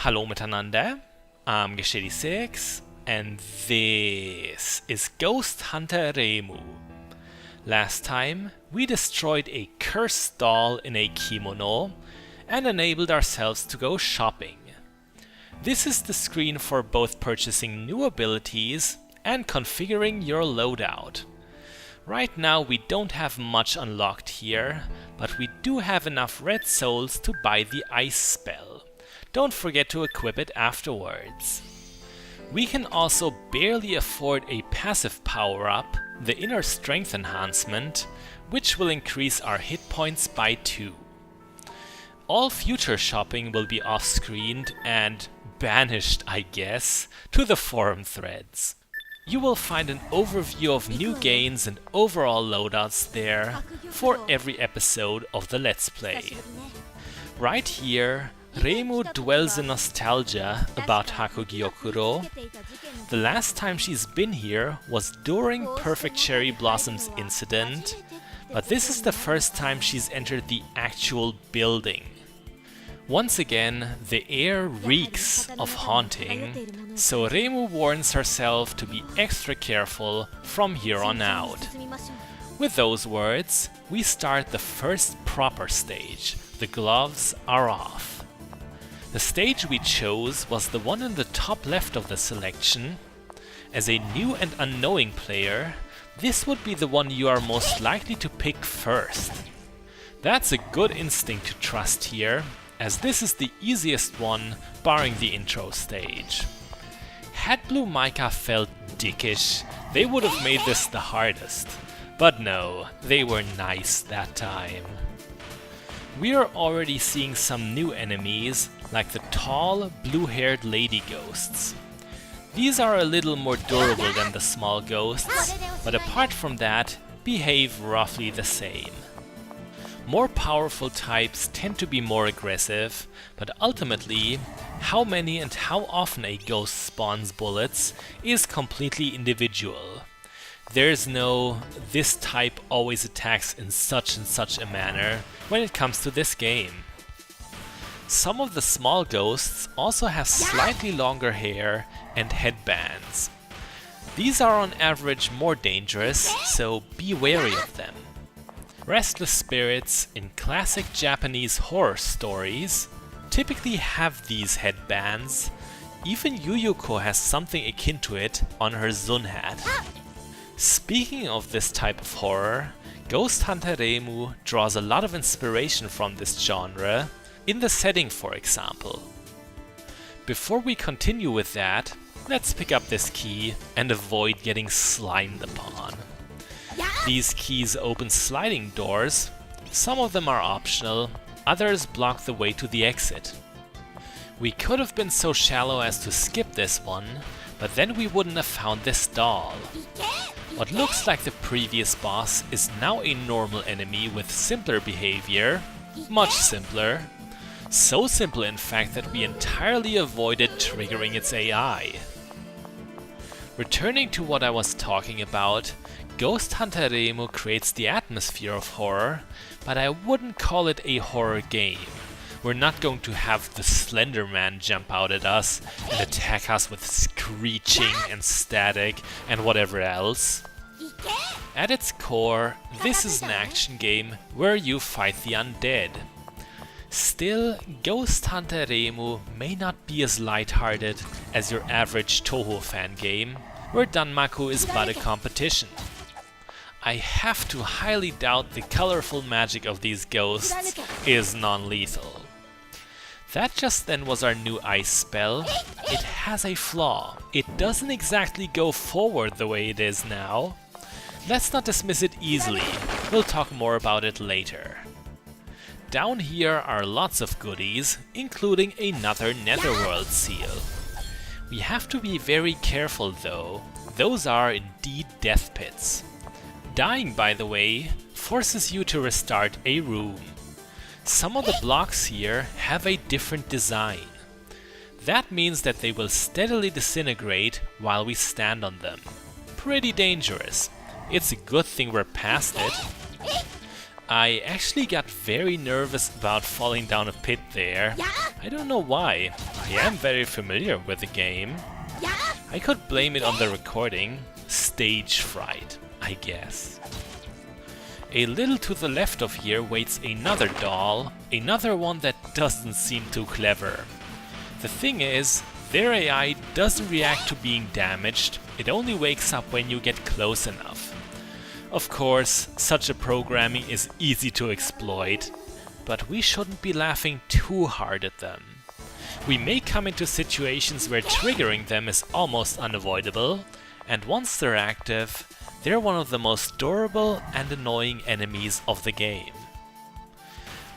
Hallo miteinander, I'm Geshady6 and this is Ghost Hunter Reimu. Last time we destroyed a cursed doll in a kimono and enabled ourselves to go shopping. This is the screen for both purchasing new abilities and configuring your loadout. Right now we don't have much unlocked here, but we do have enough red souls to buy the ice spell. Don't forget to equip it afterwards. We can also barely afford a passive power-up, the inner strength enhancement, which will increase our hit points by 2. All future shopping will be off-screened and banished, I guess, to the forum threads. You will find an overview of new gains and overall loadouts there for every episode of the Let's Play. Right here, Reimu dwells in nostalgia about Hakugyokuro. The last time she's been here was during Perfect Cherry Blossom's incident, but this is the first time she's entered the actual building. Once again, the air reeks of haunting, so Reimu warns herself to be extra careful from here on out. With those words, we start the first proper stage. The gloves are off. The stage we chose was the one in the top left of the selection. As a new and unknowing player, this would be the one you are most likely to pick first. That's a good instinct to trust here, as this is the easiest one, barring the intro stage. Had BlueMica felt dickish, they would have made this the hardest. But no, they were nice that time. We are already seeing some new enemies, like the tall, blue-haired lady ghosts. These are a little more durable than the small ghosts, but apart from that, behave roughly the same. More powerful types tend to be more aggressive, but ultimately, how many and how often a ghost spawns bullets is completely individual. There's no, this type always attacks in such and such a manner when it comes to this game. Some of the small ghosts also have slightly longer hair and headbands. These are on average more dangerous, so be wary of them. Restless spirits in classic Japanese horror stories typically have these headbands. Even Yuyuko has something akin to it on her Zun hat. Speaking of this type of horror, Ghost Hunter Reimu draws a lot of inspiration from this genre, in the setting for example. Before we continue with that, let's pick up this key and avoid getting slimed upon. These keys open sliding doors, some of them are optional, others block the way to the exit. We could have been so shallow as to skip this one, but then we wouldn't have found this doll. What looks like the previous boss is now a normal enemy with simpler behavior, much simpler. So simple in fact that we entirely avoided triggering its AI. Returning to what I was talking about, Ghost Hunter Reimu creates the atmosphere of horror, but I wouldn't call it a horror game. We're not going to have the Slender Man jump out at us and attack us with screeching and static and whatever else. At its core, this is an action game where you fight the undead. Still, Ghost Hunter Reimu may not be as lighthearted as your average Toho fan game, where Danmaku is but a competition. I have to highly doubt the colorful magic of these ghosts is non-lethal. That just then was our new ice spell. It has a flaw. It doesn't exactly go forward the way it is now. Let's not dismiss it easily, we'll talk more about it later. Down here are lots of goodies, including another Netherworld seal. We have to be very careful though, those are indeed death pits. Dying, by the way, forces you to restart a room. Some of the blocks here have a different design. That means that they will steadily disintegrate while we stand on them. Pretty dangerous. It's a good thing we're past it. I actually got very nervous about falling down a pit there. I don't know why. I am very familiar with the game. I could blame it on the recording. Stage fright, I guess. A little to the left of here waits another doll, another one that doesn't seem too clever. The thing is, their AI doesn't react to being damaged, it only wakes up when you get close enough. Of course, such a programming is easy to exploit, but we shouldn't be laughing too hard at them. We may come into situations where triggering them is almost unavoidable, and once they're active, they're one of the most durable and annoying enemies of the game.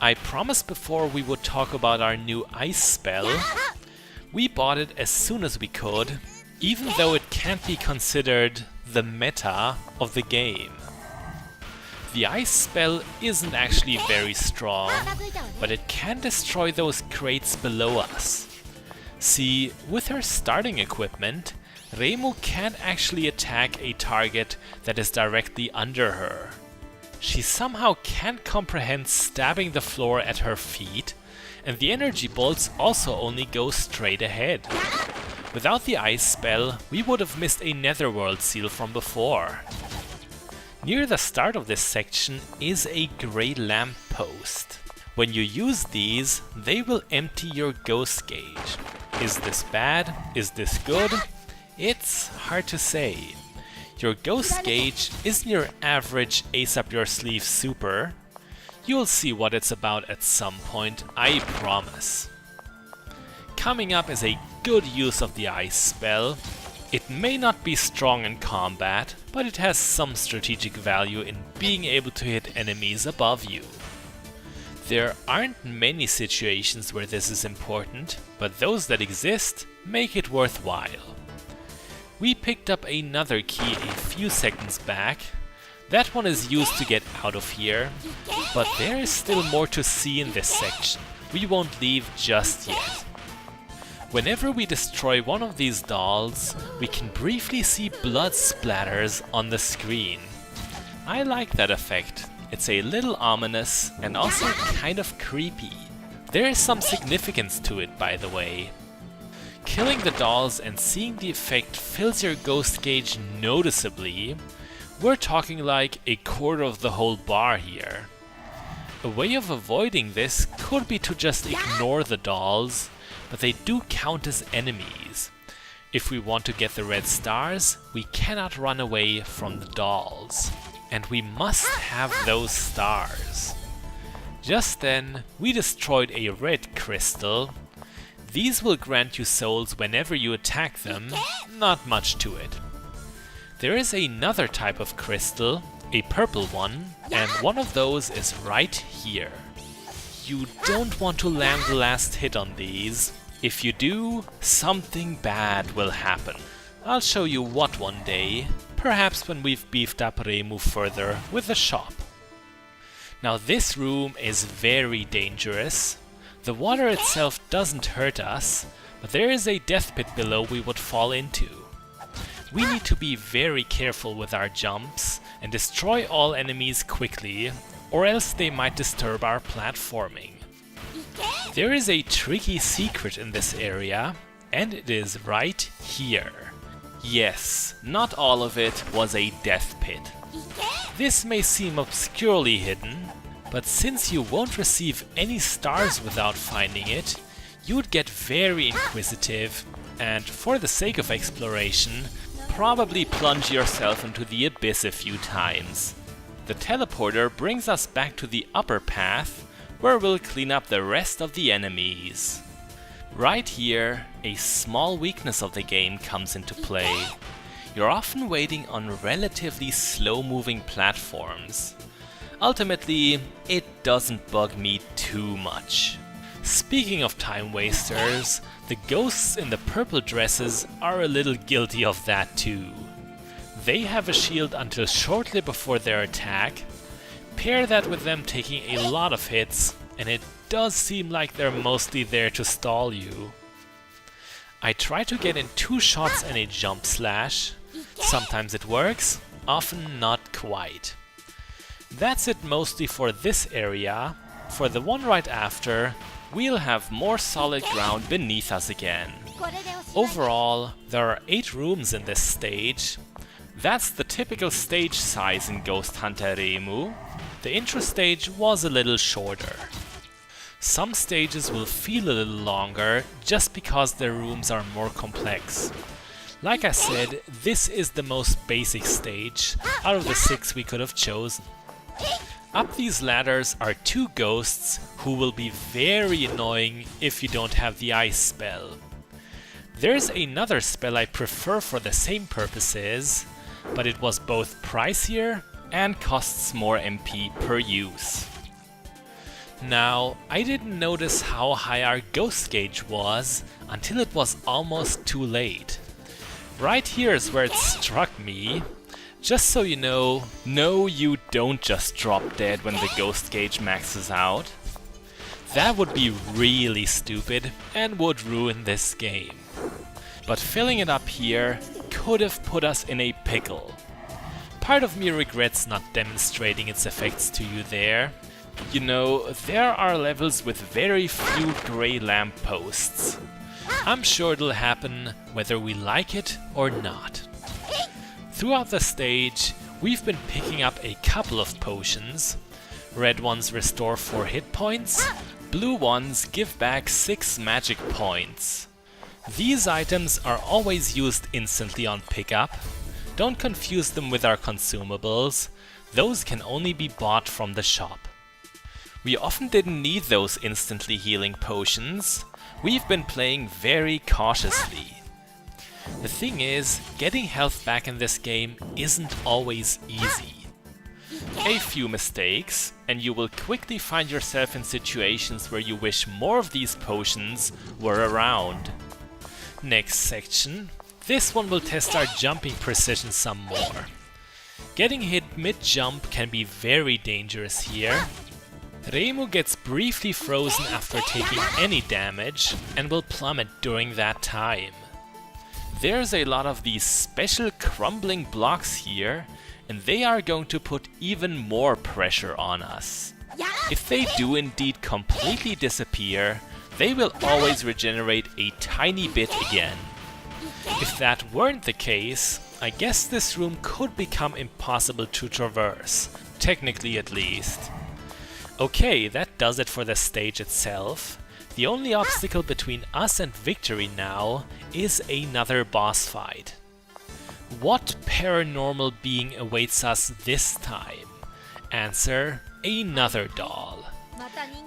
I promised before we would talk about our new ice spell. We bought it as soon as we could, even though it can't be considered the meta of the game. The ice spell isn't actually very strong, but it can destroy those crates below us. See, with her starting equipment, Reimu can't actually attack a target that is directly under her. She somehow can't comprehend stabbing the floor at her feet, and the energy bolts also only go straight ahead. Without the ice spell, we would have missed a netherworld seal from before. Near the start of this section is a grey lamp post. When you use these, they will empty your ghost gauge. Is this bad? Is this good? It's hard to say. Your ghost gauge isn't your average ace up your sleeve super. You'll see what it's about at some point, I promise. Coming up is a good use of the ice spell. It may not be strong in combat, but it has some strategic value in being able to hit enemies above you. There aren't many situations where this is important, but those that exist make it worthwhile. We picked up another key a few seconds back. That one is used to get out of here, but there is still more to see in this section. We won't leave just yet. Whenever we destroy one of these dolls, we can briefly see blood splatters on the screen. I like that effect. It's a little ominous and also kind of creepy. There is some significance to it, by the way. Killing the dolls and seeing the effect fills your ghost gauge noticeably. We're talking like a quarter of the whole bar here. A way of avoiding this could be to just ignore the dolls, but they do count as enemies. If we want to get the red stars, we cannot run away from the dolls. And we must have those stars. Just then, we destroyed a red crystal. These will grant you souls whenever you attack them, not much to it. There is another type of crystal, a purple one, and one of those is right here. You don't want to land the last hit on these. If you do, something bad will happen. I'll show you what one day, perhaps when we've beefed up Reimu further with the shop. Now this room is very dangerous. The water itself doesn't hurt us, but there is a death pit below we would fall into. We need to be very careful with our jumps and destroy all enemies quickly, or else they might disturb our platforming. There is a tricky secret in this area, and it is right here. Yes, not all of it was a death pit. This may seem obscurely hidden, but since you won't receive any stars without finding it, you'd get very inquisitive, and for the sake of exploration, probably plunge yourself into the abyss a few times. The teleporter brings us back to the upper path, where we'll clean up the rest of the enemies. Right here, a small weakness of the game comes into play. You're often waiting on relatively slow-moving platforms. Ultimately, it doesn't bug me too much. Speaking of time wasters, the ghosts in the purple dresses are a little guilty of that too. They have a shield until shortly before their attack. Pair that with them taking a lot of hits, and it does seem like they're mostly there to stall you. I try to get in 2 shots and a jump slash. Sometimes it works, often not quite. That's it mostly for this area. For the one right after, we'll have more solid ground beneath us again. Overall, there are 8 rooms in this stage. That's the typical stage size in Ghost Hunter Reimu. The intro stage was a little shorter. Some stages will feel a little longer just because their rooms are more complex. Like I said, this is the most basic stage out of the 6 we could have chosen. Up these ladders are 2 ghosts who will be very annoying if you don't have the ice spell. There's another spell I prefer for the same purposes, but it was both pricier and costs more MP per use. Now, I didn't notice how high our ghost gauge was until it was almost too late. Right here is where it struck me. Just so you know, no, you don't just drop dead when the ghost gauge maxes out. That would be really stupid and would ruin this game. But filling it up here could have put us in a pickle. Part of me regrets not demonstrating its effects to you there. You know, there are levels with very few grey lampposts. I'm sure it'll happen whether we like it or not. Throughout the stage, we've been picking up a couple of potions. Red ones restore 4 hit points, blue ones give back 6 magic points. These items are always used instantly on pickup. Don't confuse them with our consumables, those can only be bought from the shop. We often didn't need those instantly healing potions. We've been playing very cautiously. The thing is, getting health back in this game isn't always easy. A few mistakes, and you will quickly find yourself in situations where you wish more of these potions were around. Next section. This one will test our jumping precision some more. Getting hit mid-jump can be very dangerous here. Reimu gets briefly frozen after taking any damage and will plummet during that time. There's a lot of these special crumbling blocks here, and they are going to put even more pressure on us. If they do indeed completely disappear, they will always regenerate a tiny bit again. If that weren't the case, I guess this room could become impossible to traverse, technically at least. Okay, that does it for the stage itself. The only obstacle between us and victory now is another boss fight. What paranormal being awaits us this time? Answer: another doll.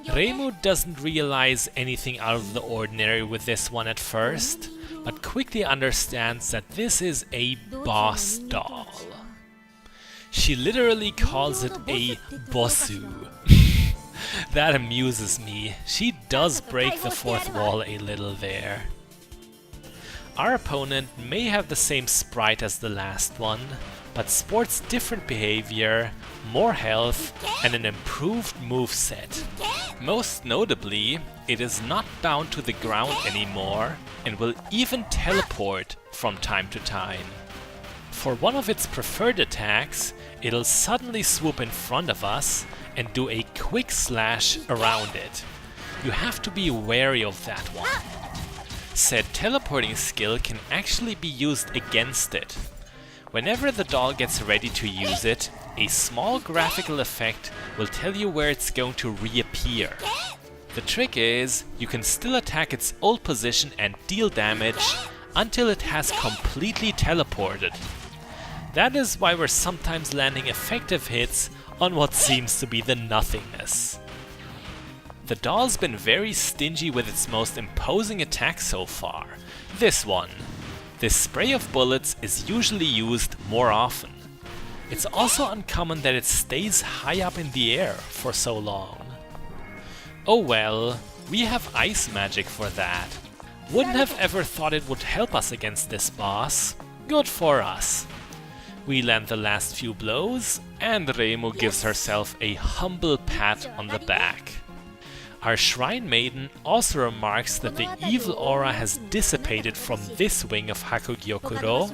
Reimu doesn't realize anything out of the ordinary with this one at first, but quickly understands that this is a boss doll. She literally calls it a bossu. That amuses me. She does break the fourth wall a little there. Our opponent may have the same sprite as the last one, but sports different behavior, more health, and an improved moveset. Most notably, it is not bound to the ground anymore and will even teleport from time to time. For one of its preferred attacks, it'll suddenly swoop in front of us and do a quick slash around it. You have to be wary of that one. Said teleporting skill can actually be used against it. Whenever the doll gets ready to use it, a small graphical effect will tell you where it's going to reappear. The trick is, you can still attack its old position and deal damage until it has completely teleported. That is why we're sometimes landing effective hits on what seems to be the nothingness. The doll's been very stingy with its most imposing attack so far, this one. This spray of bullets is usually used more often. It's also uncommon that it stays high up in the air for so long. Oh well, we have ice magic for that. Wouldn't have ever thought it would help us against this boss. Good for us. We land the last few blows, and Reimu gives herself a humble pat on the back. Our Shrine Maiden also remarks that the evil aura has dissipated from this wing of Hakugyokuro.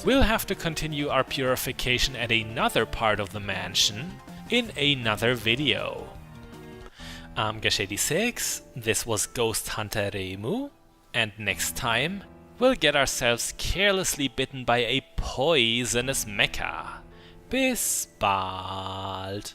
We'll have to continue our purification at another part of the mansion in another video. Geschedi 6, this was Ghost Hunter Reimu, and next time we'll get ourselves carelessly bitten by a poisonous mecha. Bis bald!